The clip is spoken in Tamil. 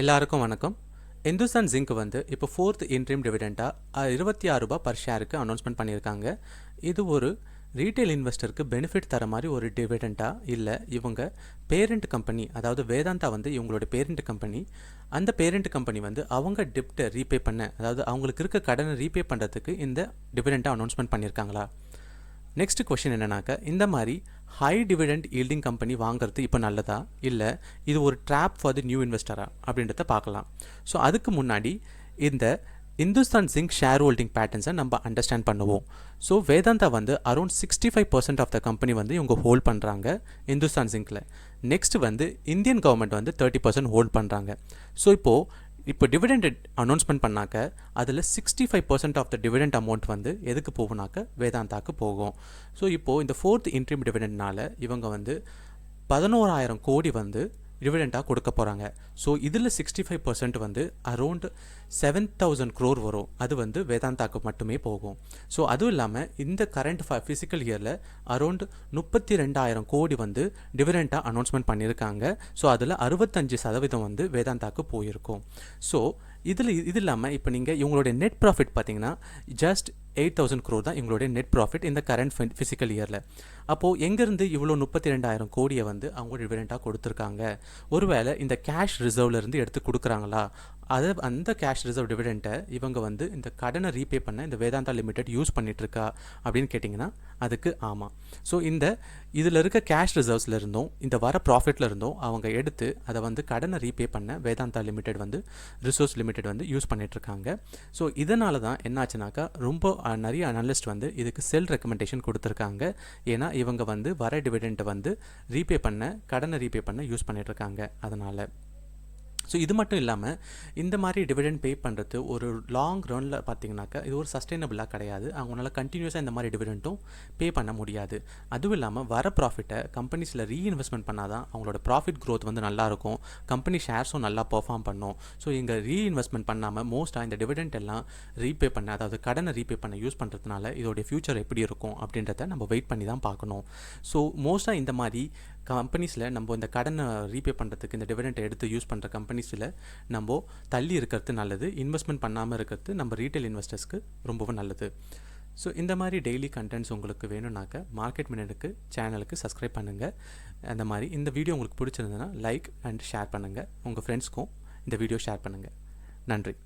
எல்லாருக்கும் வணக்கம். இந்துஸ்தான் ஜிங்க் வந்து இப்போ 4th interim டிவிடெண்டாக ₹26 பர் ஷேருக்கு அனௌன்ஸ்மெண்ட் பண்ணியிருக்காங்க. இது ஒரு ரீட்டைல் இன்வெஸ்டருக்கு பெனிஃபிட் தர மாதிரி ஒரு டிவிடெண்டா இல்லை, இவங்க பேரண்ட் கம்பெனி, அதாவது வேதாந்தா வந்து இவங்களோட பேரண்ட் கம்பெனி. அந்த பேரண்ட் கம்பெனி வந்து அவங்க டெப்டை ரீபே பண்ண, அதாவது அவங்களுக்கு இருக்க கடனை ரீபே பண்ணுறதுக்கு இந்த டிவிடெண்டா அனௌன்ஸ்மெண்ட் பண்ணியிருக்காங்களா? நெக்ஸ்ட் கொஷின் என்னன்னாக்கா, இந்த மாதிரி ஹை டிவிடெண்ட் ஈல்டிங் கம்பெனி வாங்குறது இப்போ நல்லதா, இல்லை இது ஒரு ட்ராப் ஃபார் தி நியூ இன்வெஸ்டரா அப்படின்றத பார்க்கலாம். ஸோ அதுக்கு முன்னாடி இந்த இந்துஸ்தான் ஜிங்க் ஷேர் ஹோல்டிங் பேட்டர்ன்ஸை நம்ம அண்டர்ஸ்டாண்ட் பண்ணுவோம். ஸோ வேதாந்தா வந்து அரௌண்ட் 65% ஆஃப் த கம்பெனி வந்து இவங்க ஹோல்ட் பண்ணுறாங்க இந்துஸ்தான் ஜிங்க்கில். நெக்ஸ்ட் வந்து இந்தியன் கவர்மெண்ட் வந்து 30% ஹோல்ட் பண்ணுறாங்க. ஸோ இப்போ டிவிடெண்ட் அனௌன்ஸ்மெண்ட் பண்ணாக்க அதில் 65% ஆஃப் த டிவிடெண்ட் அமௌண்ட் வந்து எதுக்கு போகுனாக்க வேதாந்தாக்கு போகும். ஸோ இப்போது இந்த 4th interim டிவிடெண்ட்னால இவங்க வந்து 11,000 கோடி வந்து டிவிடெண்டாக கொடுக்க போகிறாங்க. ஸோ இதில் 65% வந்து அரௌண்ட் 7,000 crore வரும். அது வந்து வேதாந்தாக்கு மட்டுமே போகும். ஸோ அதுவும் இல்லாமல் இந்த கரண்ட் ஃபிசிக்கல் இயரில் அரௌண்ட் 32,000 கோடி வந்து டிவிடெண்டாக அனௌன்ஸ்மெண்ட் பண்ணியிருக்காங்க. ஸோ அதில் 65% வந்து வேதாந்தாக்கு போயிருக்கும். ஸோ இது இல்லாமல் இப்போ நீங்கள் இவங்களுடைய நெட் ப்ராஃபிட் பார்த்தீங்கன்னா ஜஸ்ட் 8,000 crore தான் இவங்களுடைய நெட் ப்ராஃபிட் இந்த கரண்ட் ஃபிசிக்கல் இயரில். அப்போது எங்கேருந்து இவ்வளோ 32,000 கோடியை வந்து அவங்க டிவிடெண்டாக கொடுத்துருக்காங்க? ஒருவேளை இந்த கேஷ் ரிசர்வ்லேருந்து எடுத்து கொடுக்குறாங்களா? அந்த கேஷ் ரிசர்வ் டிவிடெண்ட்டை இவங்க வந்து இந்த கடனை ரீபே பண்ண இந்த வேதாந்தா லிமிடெட் யூஸ் பண்ணிகிட்ருக்கா அப்படின்னு கேட்டிங்கன்னா அதுக்கு ஆமாம். ஸோ இதில் இருக்க கேஷ் ரிசர்வ்ஸில் இருந்தும் இந்த வர ப்ராஃபிட்டில் இருந்தும் அவங்க எடுத்து அதை வந்து கடனை ரீபே பண்ண வேதாந்தா லிமிடெட் வந்து ரிசோர்ஸ் லிமிடெட் வந்து யூஸ் பண்ணிகிட்ருக்காங்க. ஸோ இதனால தான் என்னாச்சுனாக்கா ரொம்ப நிறைய அனலிஸ்ட் வந்து இதுக்கு செல் ரெக்கமெண்டேஷன் கொடுத்துருக்காங்க. ஏன்னா இவங்க வந்து வர டிவிடெண்ட்டை வந்து ரீபே பண்ண, கடனை ரீபே பண்ண யூஸ் பண்ணிகிட்ருக்காங்க. அதனால் ஸோ இது மட்டும் இல்லாமல் இந்த மாதிரி டிவிடெண்ட் பே பண்ணுறது ஒரு லாங் ரனில் பார்த்தீங்கன்னாக்கா இது ஒரு சஸ்டைனபிளாக கிடையாது. அவங்களால கண்டினியூஸாக இந்த மாதிரி டிவிடெண்ட்டும் பே பண்ண முடியாது. அதுவும் இல்லாமல் வர ப்ராஃபிட்டை கம்பெனிஸில் ரீஇன்வெஸ்ட்மெண்ட் பண்ணால் தான் அவங்களோட ப்ராஃபிட் க்ரோத் வந்து நல்லாயிருக்கும், கம்பெனி ஷேர்ஸும் நல்லா பெர்ஃபார்ம் பண்ணும். ஸோ இங்கே ரீஇன்வெஸ்ட்மெண்ட் பண்ணாமல் மோஸ்ட்டாக இந்த டிவிடெண்ட் எல்லாம் ரீபே பண்ண, அதாவது கடனை ரீபே பண்ண யூஸ் பண்ணுறதுனால இதோடைய ஃபியூச்சர் எப்படி இருக்கும் அப்படின்றத நம்ம வெயிட் பண்ணி தான் பார்க்கணும். ஸோ மோஸ்ட்டாக இந்த மாதிரி கம்பெனிஸில் நம்ம இந்த கடனை ரீபே பண்ணுறதுக்கு இந்த டிவிடெண்ட் எடுத்து யூஸ் பண்ணுற கம்பெனிஸில் நம்ம தள்ளி இருக்கிறது நல்லது. இன்வெஸ்ட்மெண்ட் பண்ணாமல் இருக்கிறது நம்ம ரீட்டைல் இன்வெஸ்டர்ஸ்க்கு ரொம்பவும் நல்லது. ஸோ இந்த மாதிரி டெய்லி கண்டென்ட்ஸ் உங்களுக்கு வேணும்னாக்க மார்க்கெட் மினிட்டுக்கு சேனலுக்கு சப்ஸ்கிரைப் பண்ணுங்கள். அந்த மாதிரி இந்த வீடியோ உங்களுக்கு பிடிச்சிருந்ததுன்னா லைக் அண்ட் ஷேர் பண்ணுங்கள். உங்கள் ஃப்ரெண்ட்ஸ்க்கும் இந்த வீடியோ ஷேர் பண்ணுங்கள். நன்றி.